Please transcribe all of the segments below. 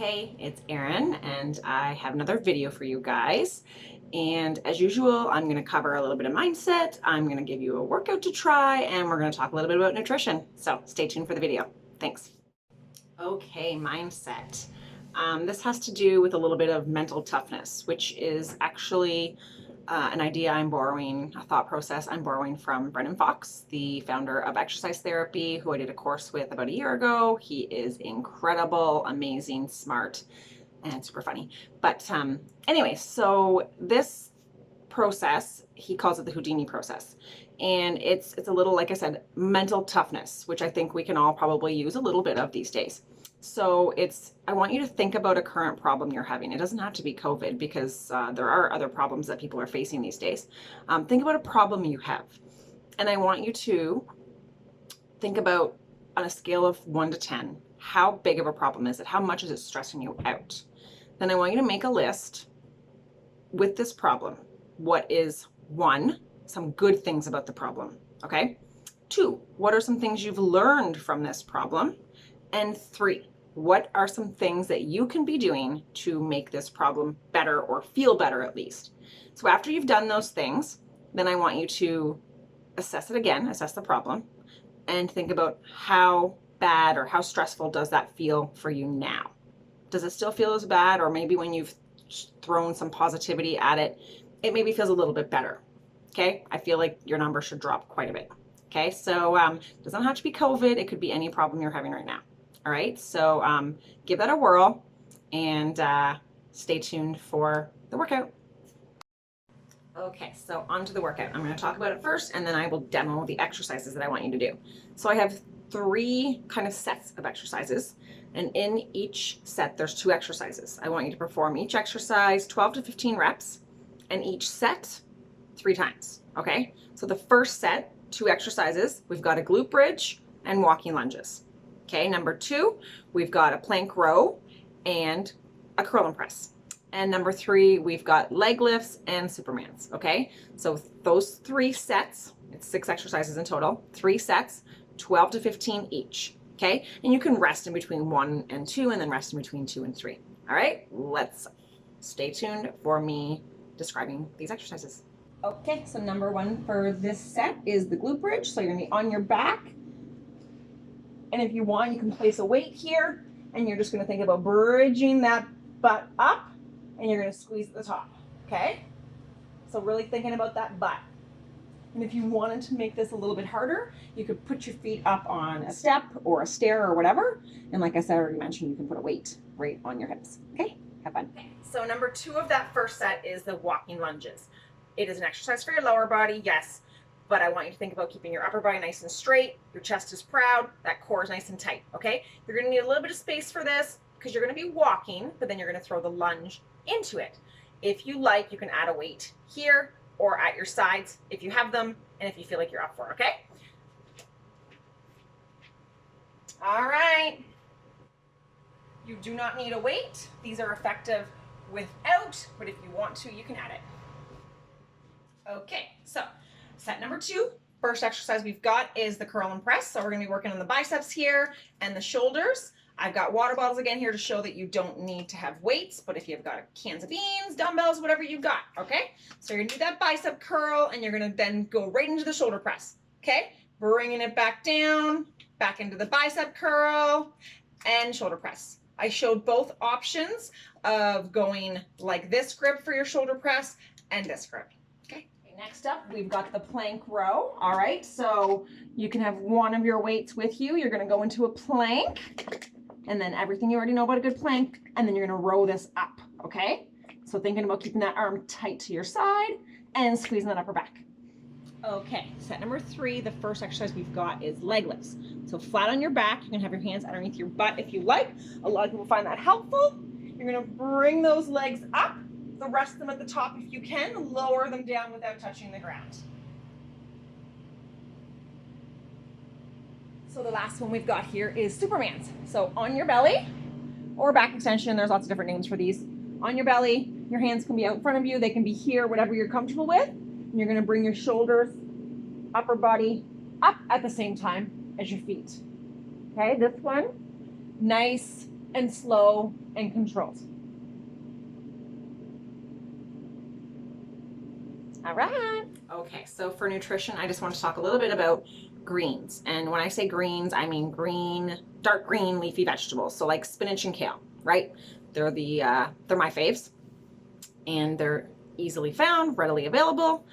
Hey, it's Erin, and I have another video for you guys. And as usual, I'm going to cover a little bit of mindset. I'm going to give you a workout to try, and we're going to talk a little bit about nutrition. So stay tuned for the video. Thanks. Okay, mindset. This has to do with a little bit of mental toughness, which is actually an idea I'm borrowing, a thought process I'm borrowing from Brendan Fox, the founder of exercise therapy, who I did a course with about a year ago. He is incredible, amazing, smart, and super funny. But anyway, so this process, he calls it the Houdini process. And it's a little, like I said, mental toughness, which I think we can all probably use a little bit of these days. So I want you to think about a current problem you're having. It doesn't have to be COVID because there are other problems that people are facing these days. Think about a problem you have. And I want you to think about, on a scale of 1 to 10, how big of a problem is it? How much is it stressing you out? Then I want you to make a list with this problem. What is 1, some good things about the problem, okay? 2, what are some things you've learned from this problem? And 3, what are some things that you can be doing to make this problem better or feel better at least? So after you've done those things, then I want you to assess it again, assess the problem, and think about how bad or how stressful does that feel for you now? Does it still feel as bad? Or maybe when you've thrown some positivity at it, it maybe feels a little bit better. Okay, I feel like your number should drop quite a bit. Okay, so it doesn't have to be COVID. It could be any problem you're having right now. All right, so give that a whirl and stay tuned for the workout. Okay, so on to the workout. I'm going to talk about it first, and then I will demo the exercises that I want you to do. So I have 3 kind of sets of exercises, and in each set there's 2 exercises. I want you to perform each exercise 12 to 15 reps, and each set 3 times. Okay, so the first set, 2 exercises, we've got a glute bridge and walking lunges. Okay, number 2, we've got a plank row and a curl and press. And number 3, we've got leg lifts and supermans. Okay, so those 3 sets, it's 6 exercises in total, 3 sets, 12 to 15 each. Okay, and you can rest in between 1 and 2, and then rest in between 2 and 3. All right, let's stay tuned for me describing these exercises. Okay, so number 1 for this set is the glute bridge. So you're gonna be on your back. And if you want, you can place a weight here, and you're just gonna think about bridging that butt up, and you're gonna squeeze at the top, okay? So really thinking about that butt. And if you wanted to make this a little bit harder, you could put your feet up on a step or a stair or whatever. And like I said, I already mentioned, you can put a weight right on your hips, okay? Have fun. So number 2 of that first set is the walking lunges. It is an exercise for your lower body, yes, but I want you to think about keeping your upper body nice and straight, your chest is proud, that core is nice and tight, okay? You're gonna need a little bit of space for this because you're gonna be walking, but then you're gonna throw the lunge into it. If you like, you can add a weight here or at your sides if you have them and if you feel like you're up for it, okay? All right. You do not need a weight. These are effective without, but if you want to, you can add it. Okay, so set number 2, first exercise we've got is the curl and press. So we're gonna be working on the biceps here and the shoulders. I've got water bottles again here to show that you don't need to have weights, but if you've got cans of beans, dumbbells, whatever you've got, okay? So you're gonna do that bicep curl, and you're gonna then go right into the shoulder press, okay? Bringing it back down, back into the bicep curl and shoulder press. I showed both options of going like this grip for your shoulder press and this grip. Next up, we've got the plank row. All right, so you can have one of your weights with you. You're gonna go into a plank, and then everything you already know about a good plank, and then you're gonna row this up, okay? So thinking about keeping that arm tight to your side and squeezing that upper back. Okay, set number 3, the first exercise we've got is leg lifts. So flat on your back, you can have your hands underneath your butt if you like. A lot of people find that helpful. You're gonna bring those legs up. So rest them at the top if you can, lower them down without touching the ground. So the last one we've got here is Supermans. So on your belly or back extension, there's lots of different names for these. On your belly, your hands can be out in front of you, they can be here, whatever you're comfortable with. And you're gonna bring your shoulders, upper body up at the same time as your feet. Okay, this one, nice and slow and controlled. All right. Okay, so for nutrition, I just want to talk a little bit about greens. And when I say greens, I mean green, dark green leafy vegetables. So like spinach and kale, right? They're my faves, and they're easily found, readily available.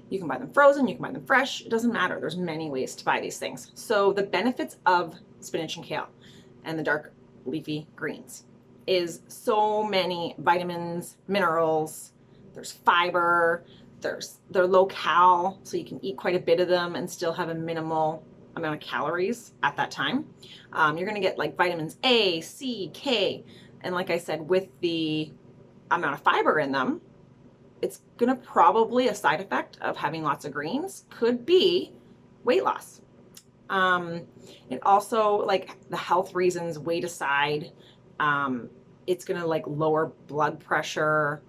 You can buy them frozen, you can buy them fresh. It doesn't matter. There's many ways to buy these things. So the benefits of spinach and kale and the dark leafy greens is so many vitamins, minerals, there's fiber, they're low cal, so you can eat quite a bit of them and still have a minimal amount of calories at that time. You're gonna get like vitamins A, C, K, and like I said, with the amount of fiber in them, it's gonna probably, a side effect of having lots of greens could be weight loss. It also, like the health reasons weighed aside, it's gonna like lower blood pressure.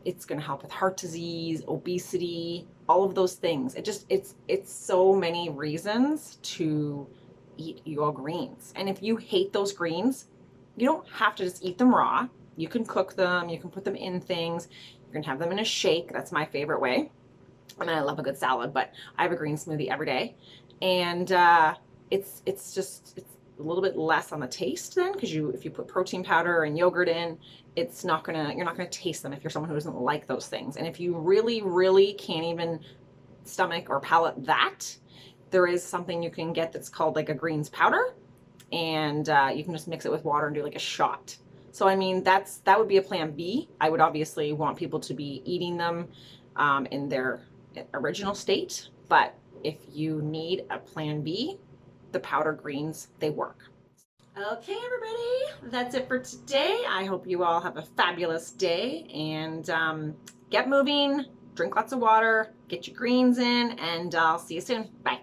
It's going to help with heart disease, obesity, all of those things. It's so many reasons to eat your greens. And if you hate those greens, you don't have to just eat them raw. You can cook them, you can put them in things. You can have them in a shake. That's my favorite way. And I love a good salad, but I have a green smoothie every day. And it's a little bit less on the taste then, because if you put protein powder and yogurt in, you're not gonna taste them if you're someone who doesn't like those things. And if you really can't even stomach or palate that, there is something you can get that's called like a greens powder, and you can just mix it with water and do like a shot. So I mean, that would be a plan B. I would obviously want people to be eating them in their original state, but if you need a plan B, the powder greens, they work. Okay, everybody, that's it for today. I hope you all have a fabulous day, and get moving, drink lots of water, get your greens in, and I'll see you soon. Bye.